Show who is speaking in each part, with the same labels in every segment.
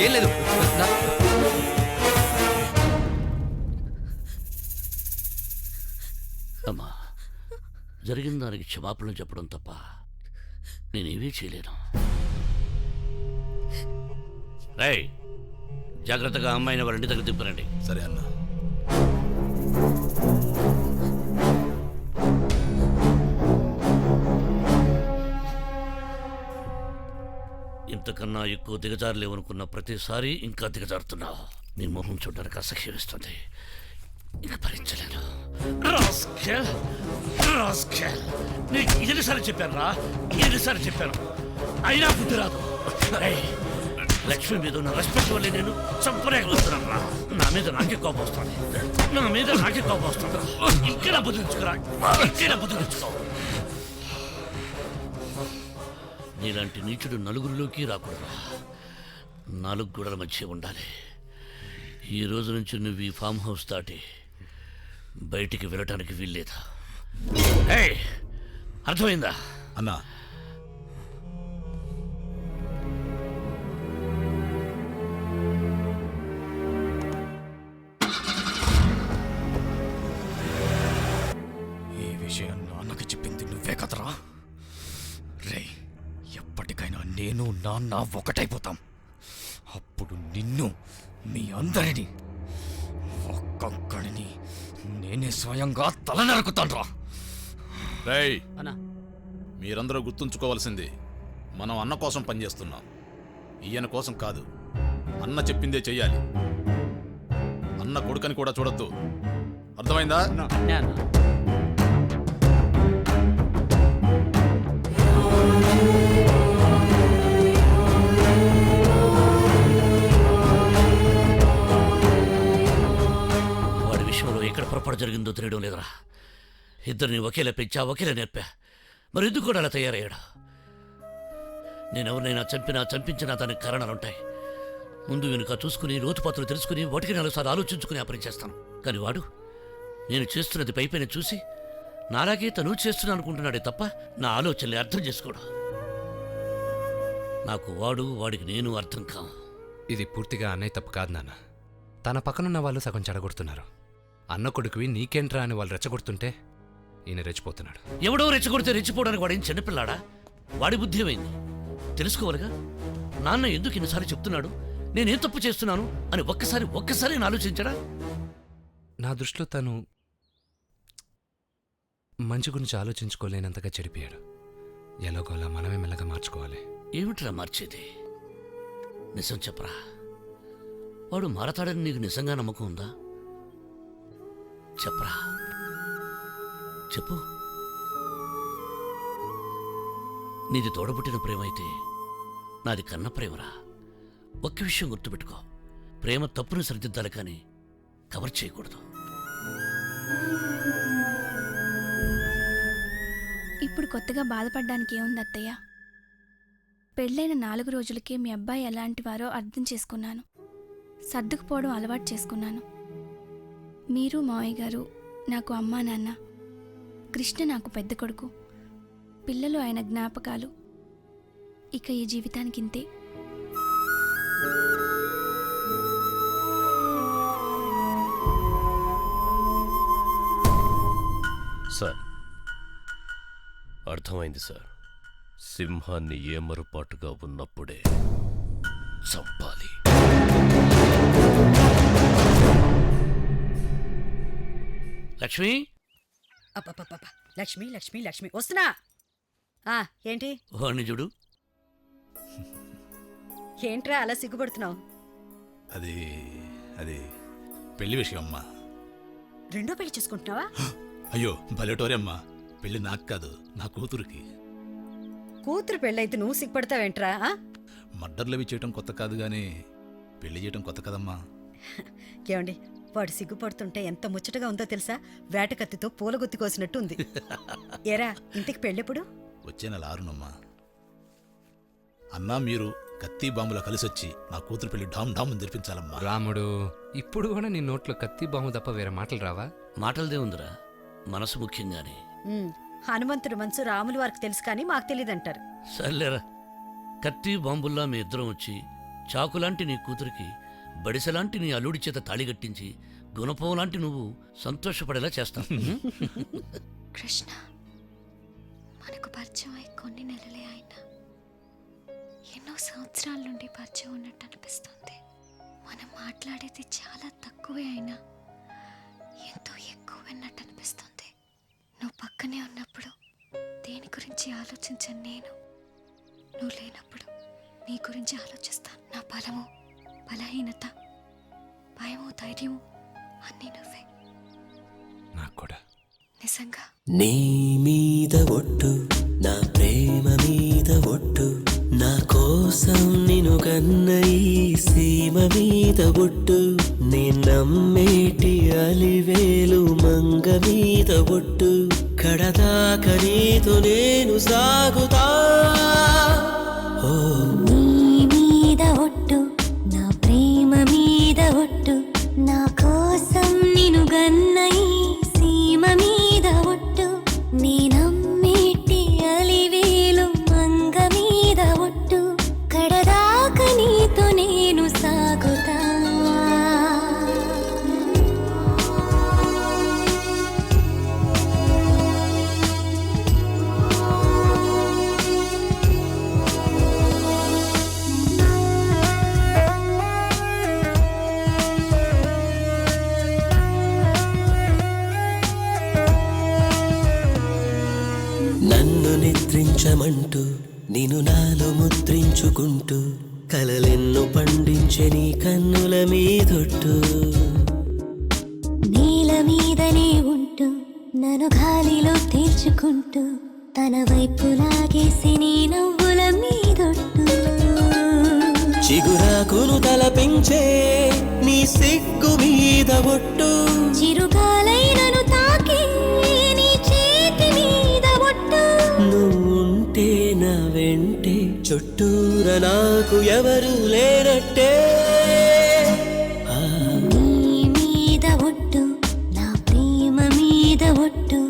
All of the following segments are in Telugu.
Speaker 1: ఏం లేదు.
Speaker 2: అమ్మా, జరిగిన దానికి క్షమాపణలు చెప్పడం తప్ప నేనేమీ చేయలేను. రేయ్, జాగ్రత్తగా అమ్మాయిని వారి ఇంటి దగ్గర దింపరండి.
Speaker 3: సరే అన్న.
Speaker 2: ఇంతకన్నా ఎక్కువ దిగజారులేవనుకున్న ప్రతిసారి ఇంకా దిగజారుతున్నావు. నీ మొహం చూడడానికి అసహ్యం వేస్తుంది. ఇక భరించలేను. నీకు ఎన్నిసార్లు చెప్పాను రా, ఎన్నిసార్లు చెప్పాను, అయినా బుద్ధి రాదు. లక్ష్మి మీద ఉన్న రెస్పెక్ట్ వల్లే నేను చంపలేకపోతున్నాను రా. నా మీద నాకే కోపం వస్తుంది, నా మీద నాకే కోపం వస్తుంది. ఇక్కడ బుద్ధించుకురా, ఇక్కడ బుద్ధించుకో. నీలాంటి నీచుడు నలుగురిలోకి రాకూడదు. 4 గోడల మధ్య ఉండాలి. ఈ రోజు నుంచి నువ్వు ఈ ఫామ్ హౌస్ దాటి బయటికి వెళ్ళటానికి వీల్లేదు. అర్థమైందా
Speaker 3: అన్నా?
Speaker 1: ఈ విషయం నాన్నకి చెప్పింది నువ్వే కదరా? రే, ఎప్పటికైనా నేను నాన్న ఒకటైపోతాం. అప్పుడు నిన్ను, మీ అందరినీ, ఒక్కొక్కడిని నేనే స్వయంగా తల నరుకుతాను.
Speaker 3: రేయ్, మీరందరూ గుర్తుంచుకోవాల్సింది, మనం అన్న కోసం పనిచేస్తున్నాం, ఈయన కోసం కాదు. అన్న చెప్పిందే చెయ్యాలి. అన్న కొడుకని కూడా చూడొద్దు. అర్థమైందా?
Speaker 2: వాడి విషయంలో ఎక్కడ పొరపాటు జరిగిందో తెలియడం లేదురా. ఇద్దరిని ఒకేలా పెంచా, ఒకేలా నేర్పా. మరి ఎందుకు కూడా అలా తయారయ్యాడు? నేను ఎవరినైనా చంపినా చంపించినా దానికి కారణాలుంటాయి. ముందు వెనుక చూసుకుని, లోతుపాత్రలు తెలుసుకుని, వాటికి 4 సార్లు ఆలోచించుకుని ఆ పని చేస్తాను. కానీ వాడు నేను చేస్తున్నది పైపైన చూసి నాలాగే తను చేస్తున్నా అనుకుంటున్నాడే తప్ప నా ఆలోచనని అర్థం చేసుకోడు. నాకు వాడు, వాడికి నేను అర్థం కావు.
Speaker 4: ఇది పూర్తిగా అన్నయ్య తప్పు కాదు నాన్న. తన పక్కనున్న వాళ్ళు సగం చెడగొడుతున్నారు. అన్న కొడుకువి నీకేంట్రా అని వాళ్ళు రెచ్చగొడుతుంటే ఈయన రెచ్చిపోతున్నాడు.
Speaker 2: ఎవడో రెచ్చగొడితే రెచ్చిపోవడానికి వాడేం చిన్నపిల్లాడా? వాడి బుద్ధి ఏమైంది తెలుసుకోవాలిగా. నాన్న ఎందుకు ఇన్నిసార్లు చెప్తున్నాడు, నేనేం తప్పు చేస్తున్నాను అని ఒక్కసారి ఆలోచించడా?
Speaker 4: నా దృష్టిలో తను మంచి గురించి ఆలోచించుకోలేనంతగా చెడిపోయాడు. ఎలాగోలా మనమే మెల్లగా మార్చుకోవాలి.
Speaker 2: ఏమిట్రా మార్చేది? నిజం చెప్పరా. వాడు మారతాడని నీకు నిజంగా నమ్మకం ఉందా? చెప్పరా, చెప్పు. నీది తోడబుట్టిన ప్రేమ అయితే నాది కన్న ప్రేమరా. ఒక్క విషయం గుర్తుపెట్టుకో, ప్రేమ తప్పుని సరిదిద్దాలి కానీ కవర్ చేయకూడదు.
Speaker 5: ఇప్పుడు కొత్తగా బాధపడ్డానికి ఏముంది అత్తయ్య? పెళ్ళైన 4 రోజులకే మీ అబ్బాయి ఎలాంటి వారో అర్థం చేసుకున్నాను. సర్దుకుపోవడం అలవాటు చేసుకున్నాను. మీరు మావయ్య గారు నాకు అమ్మా నాన్న, కృష్ణ నాకు పెద్ద కొడుకు, పిల్లలు ఆయన జ్ఞాపకాలు. ఇక ఈ జీవితానికి ఇంతే.
Speaker 6: సార్, అర్థమైంది సార్. సింహాన్ని ఏమరుపాటుగా ఉన్నప్పుడే చంపాలి.
Speaker 2: లక్ష్మి,
Speaker 7: లక్ష్మి లక్ష్మి లక్ష్మి వస్తున్నా. ఏంటి
Speaker 2: వాణ్ణి చూడు.
Speaker 7: ఏంట్రా అలా సిగ్గుపడుతున్నావు?
Speaker 3: అది అది పెళ్లి విషయం అమ్మా.
Speaker 7: రెండో పెళ్లి చేసుకుంటున్నావా?
Speaker 3: అయ్యో బలెటోరే అమ్మా, పెళ్లి నాకు కాదు, నా కూతురికి.
Speaker 7: కూతురు పెళ్ళైతే నువ్వు సిగ్గుపడతావేంట్రా?
Speaker 3: మర్డర్లవి చేయటం కొత్త కాదు గానీ పెళ్లి చేయటం కొత్త కదమ్మా.
Speaker 7: ఏమండి, వాడు సిగ్గుపడుతుంటే ఎంత ముచ్చటగా ఉందో తెలుసా? వేటకత్తితో పూలగుత్తి కోసినట్టు ఉంది. ఏరా, ఇంటికి పెళ్ళెప్పుడు?
Speaker 3: వచ్చే నెల 6నమ్మా. అన్నా మీరు కత్తి బాంబులా కలిసొచ్చి నా కూతురు పెళ్లి డామ్ డామ్ జరిపించాలమ్మా.
Speaker 4: రాముడు, ఇప్పుడు కూడా నీ నోట్లో కత్తి బాంబు తప్ప వేరే మాటలు రావా?
Speaker 2: మాటలదే ఉందిరా, మనసు ముఖ్యంగానే.
Speaker 7: హనుమంతుడు మనసు రాములు వారికి తెలుసు కానీ మాకు తెలియదంటారు.
Speaker 2: సర్లేరా, కత్తి బాంబుల్లా మీ ఇద్దరం వచ్చి చాకులాంటి నీ కూతురికి బడిసెలాంటి నీ అల్లుడి చేత తాళిగట్టించి గుణపం లాంటి నువ్వు సంతోషపడేలా చేస్తాను.
Speaker 8: కృష్ణ, మనకు పరిచయం అయి కొన్ని నెలలే అయినా ఎన్నో సంవత్సరాల నుండి పరిచయం ఉన్నట్టు అనిపిస్తుంది. మనం మాట్లాడేది చాలా తక్కువే అయినా ఎంతో ఎక్కువ విన్నట్టు అనిపిస్తుంది. నువ్వు పక్కనే ఉన్నప్పుడు దేని గురించి ఆలోచించను నేను, నువ్వు లేనప్పుడు నీ గురించి ఆలోచిస్తాను. నా బలము, బలహీనత, భయము, ధైర్యము అన్నీ నువ్వే.
Speaker 4: నాకు కూడా
Speaker 8: నిజంగా.
Speaker 9: నీ మీద ఒట్టు, నా ప్రేమ మీద ఒట్టు, నా కోసం నిన్ను కన్న ఈ సీమ మీద ఒట్టు, నే నమ్మేటి అలివేలు మంగ మీద ఒట్టు, కడదాక నీతో నేను సాగుతా. ఓ
Speaker 8: నీ మీద ఒట్టు, నా ప్రేమ మీద ఒట్టు, నా కోసం నిన్ను గన్న ఈ సీమ మీద ఒట్టు, నీ నమ్మేటి అలివేలు మంగ మీద ఒట్టు, కడదాక నీతో నేను సాగుతా.
Speaker 9: నన్ను నిద్రించమంటూ నిన్ను నాలో ముద్రించుకుంటూ కలలెన్ను పండించే నీ కన్నుల మీదొట్టు,
Speaker 8: నేల మీదనే ఉంటూ నన్ను గాలిలో తేల్చుకుంటూ తన వైపు లాగేసి నీ నవ్వుల మీదొట్టు,
Speaker 9: చిగురాకును తలపించే నీ సిగ్గు మీద ఒట్టు,
Speaker 8: చిరుగాలైనను తాకి నీ చేతి మీద ఒట్టు,
Speaker 9: నువ్వుంటే నా వెంటే చుట్టూర నాకు ఎవరు లేనట్టే. ఆ
Speaker 8: నీ మీద ఒట్టు, నా ప్రేమ మీద ఒట్టు,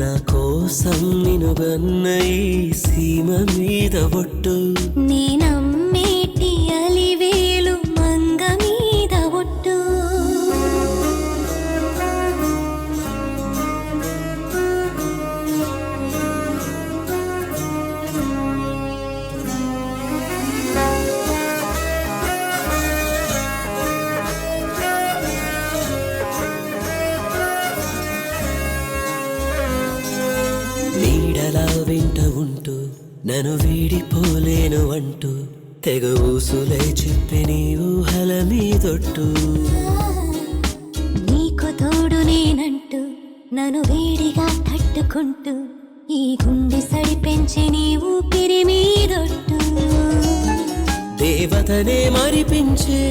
Speaker 9: నా కోసం నిన్ను గన్న ఈ సీమ మీద ఒట్టు,
Speaker 8: నీ నమ్మేటి అలివేలు మంగ మీద ఒట్టు.
Speaker 9: నీడలా వెంట ఉంటూ నన్ను వీడిపోలేను అంటూ తెగ ఊసులై చెప్పి నీ ఊహల మీదొట్టు,
Speaker 8: నీకు తోడు నేనంటూ నన్ను వేడిగా తట్టుకుంటూ ఈ గుండె సడి పెంచి నీ ఊపిరి మీదొట్టు,
Speaker 9: దేవతనే మరిపించే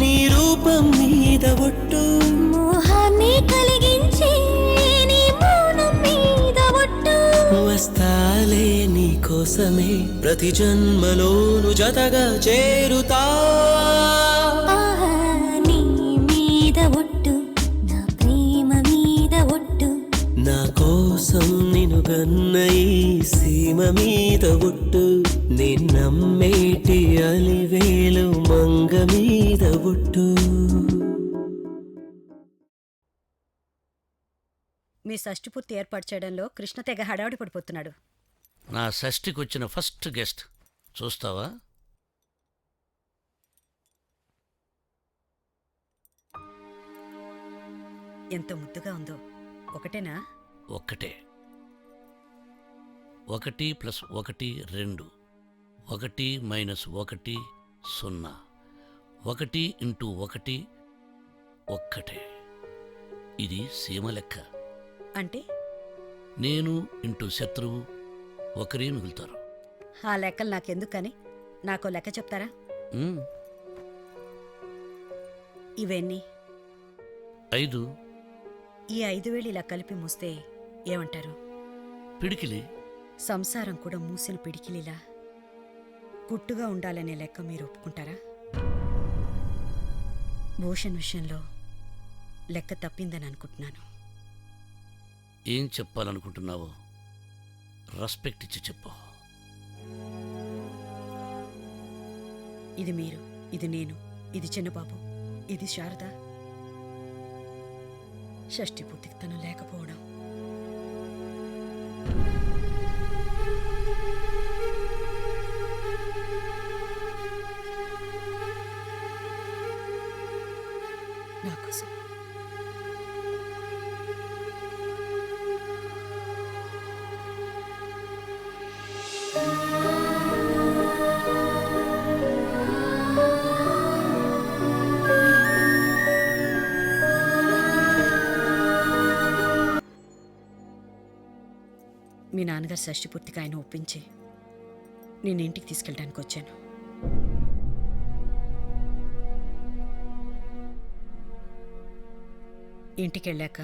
Speaker 9: నీ రూపం మీద ఒట్టు,
Speaker 8: మోహాన్ని కలిగించి నీ మౌనం మీద ఒట్టు,
Speaker 9: వస్తాలే నీ కోసమే ప్రతి జన్మలోను జతగా చేరుతా.
Speaker 8: ఆహా, నీ మీద ఒట్టు, నా ప్రేమ మీద ఒట్టు,
Speaker 9: నా కోసం నిన్ను గన్న ఈ సీమ మీద ఒట్టు, నీ నమ్మేటి అలివేలు మంగ మీద ఒట్టు.
Speaker 7: మీ షష్టిపూర్తి ఏర్పాటు చేయడంలో కృష్ణ తెగ హడావుడి పడిపోతున్నాడు.
Speaker 2: నా షష్ఠికి వచ్చిన ఫస్ట్ గెస్ట్ చూస్తావా?
Speaker 7: ఎంత ముద్దుగా ఉందో. ఒకటేనా?
Speaker 2: ఒక్కటే. 1 + 1 2, 1 - 1 0, 1 × 1 ఒక్కటే. ఇది సీమ లెక్క.
Speaker 7: అంటే
Speaker 2: నేను ఇంటూ శత్రువు ఒకరే మిగులుతారు.
Speaker 7: ఆ లెక్కలు నాకెందుకని నాకో లెక్క చెప్తారా?
Speaker 2: ఉమ్,
Speaker 7: ఇవన్నీ
Speaker 2: 5
Speaker 7: ఈ 5,000 ఇలా కలిపి మూస్తే ఏమంటారు?
Speaker 2: పిడికిలి.
Speaker 7: సంసారం కూడా మూసిన పిడికిలిలా గుట్టుగా ఉండాలనే లెక్క మీరు ఒప్పుకుంటారా? భూషణ్ విషయంలో లెక్క తప్పిందని అనుకుంటున్నాను.
Speaker 2: ఏం చెప్పాలనుకుంటున్నావో రెస్పెక్ట్ ఇచ్చి చెప్పు.
Speaker 7: ఇది మీరు ఇది నేను, ఇది చిన్నబాబు, ఇది శారద. షష్ఠి పూర్తికి తను లేకపోవడం. నా కోసం. మీ నాన్నగారు షష్ఠి పూర్తిగా ఆయన ఒప్పించి నేను ఇంటికి తీసుకెళ్ళడానికి వచ్చాను. ఇంటికి వెళ్ళాక